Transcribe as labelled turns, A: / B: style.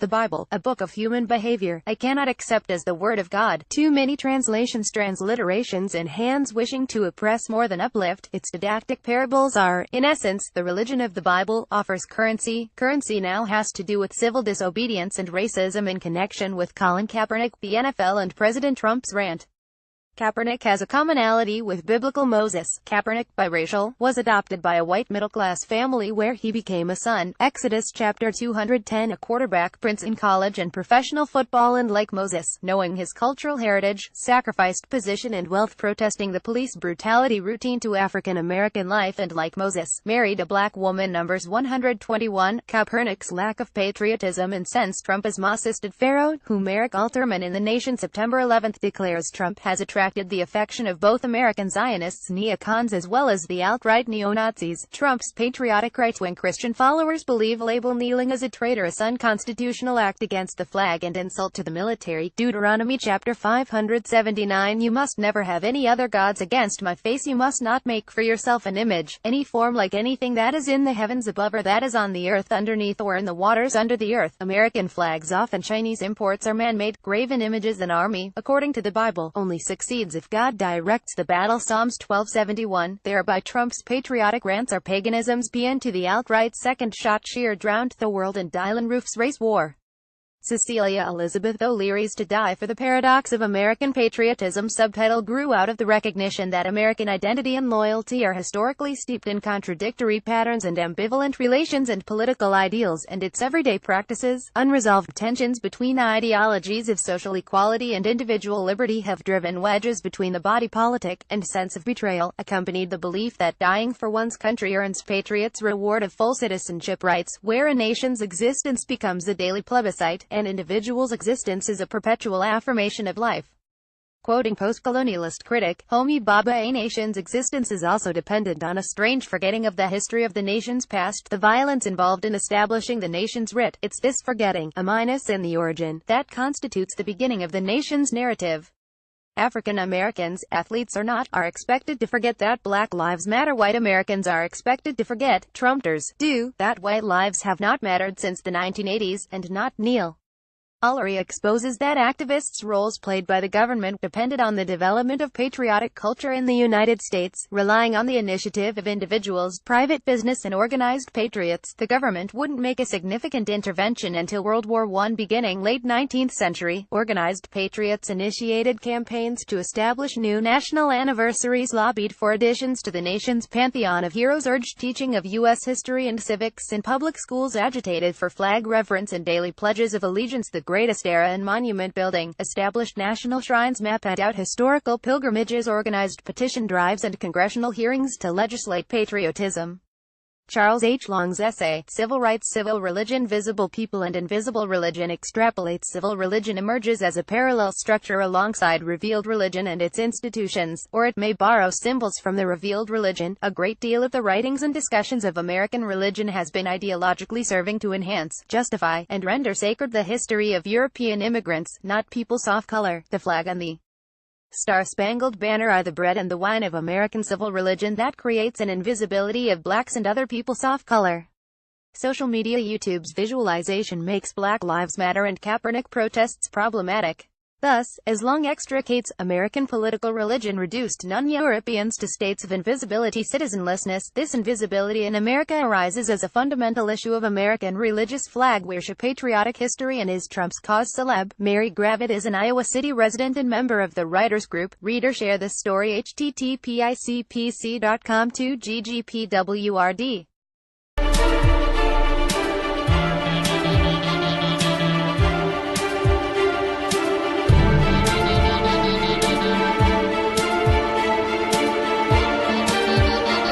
A: The Bible, a book of human behavior, I cannot accept as the Word of God. Too many translations, transliterations, and hands wishing to oppress more than uplift. Its didactic parables are, in essence, the religion of the Bible, offers currency. Currency now has to do with civil disobedience and racism in connection with Colin Kaepernick, the NFL, and President Trump's rant. Kaepernick has a commonality with biblical Moses. Kaepernick, biracial, was adopted by a white middle-class family where he became a son. Exodus chapter 210. A quarterback, prince in college and professional football, and like Moses, knowing his cultural heritage, sacrificed position and wealth protesting the police brutality routine to African-American life, and like Moses, married a black woman. Numbers 121. Kaepernick's lack of patriotism incensed Trump as Ma-assisted Pharaoh, whom Eric Alterman in The Nation September 11 declares Trump has attracted the affection of both American Zionists, neocons, as well as the alt-right neo-Nazis. Trump's patriotic right-wing Christian followers believe label kneeling as a traitorous unconstitutional act against the flag and insult to the military. Deuteronomy chapter 579. You must never have any other gods against my face. You must not make for yourself an image, any form like anything that is in the heavens above or that is on the earth underneath or in the waters under the earth. American flags off and Chinese imports are man-made, graven images. An army, according to the Bible, only succeeds if God directs the battle. Psalms 12:71. Thereby Trump's patriotic rants are paganisms. PN to the alt-right. Second shot sheer drowned the world in Dylan Roof's race war. Cecilia Elizabeth O'Leary's To Die for the Paradox of American Patriotism subtitle grew out of the recognition that American identity and loyalty are historically steeped in contradictory patterns and ambivalent relations and political ideals, and its everyday practices. Unresolved tensions between ideologies of social equality and individual liberty have driven wedges between the body politic, and sense of betrayal, accompanied the belief that dying for one's country earns patriots' reward of full citizenship rights, where a nation's existence becomes a daily plebiscite. An individual's existence is a perpetual affirmation of life. Quoting post-colonialist critic Homi Bhabha, a nation's existence is also dependent on a strange forgetting of the history of the nation's past, the violence involved in establishing the nation's writ. It's this forgetting, a minus in the origin, that constitutes the beginning of the nation's narrative. African Americans, athletes or not, are expected to forget that Black Lives Matter. White Americans are expected to forget, Trumpers do, that white lives have not mattered since the 1980s, and not kneel. Ullery exposes that activists' roles played by the government depended on the development of patriotic culture in the United States, relying on the initiative of individuals, private business, and organized patriots. The government wouldn't make a significant intervention until World War I. Beginning late 19th century, organized patriots initiated campaigns to establish new national anniversaries, lobbied for additions to the nation's pantheon of heroes, urged teaching of U.S. history and civics in public schools, agitated for flag reverence and daily pledges of allegiance. The greatest era in monument building, established national shrines, mapped out historical pilgrimages, organized petition drives and congressional hearings to legislate patriotism. Charles H. Long's essay, Civil Rights, Civil Religion, Visible People and Invisible Religion, extrapolates civil religion emerges as a parallel structure alongside revealed religion and its institutions, or it may borrow symbols from the revealed religion. A great deal of the writings and discussions of American religion has been ideologically serving to enhance, justify, and render sacred the history of European immigrants, not peoples of color. The flag and the Star-Spangled Banner are the bread and the wine of American civil religion that creates an invisibility of blacks and other peoples of color. Social media. YouTube's visualization makes Black Lives Matter and Kaepernick protests problematic. Thus, as Long extricates, American political religion reduced non-Europeans to states of invisibility, citizenlessness. This invisibility in America arises as a fundamental issue of American religious flag worship, patriotic history, and is Trump's cause celeb. Mary Gravitt is an Iowa City resident and member of the Writers Group. Reader, share this story. http://icpc.com/2ggpwrd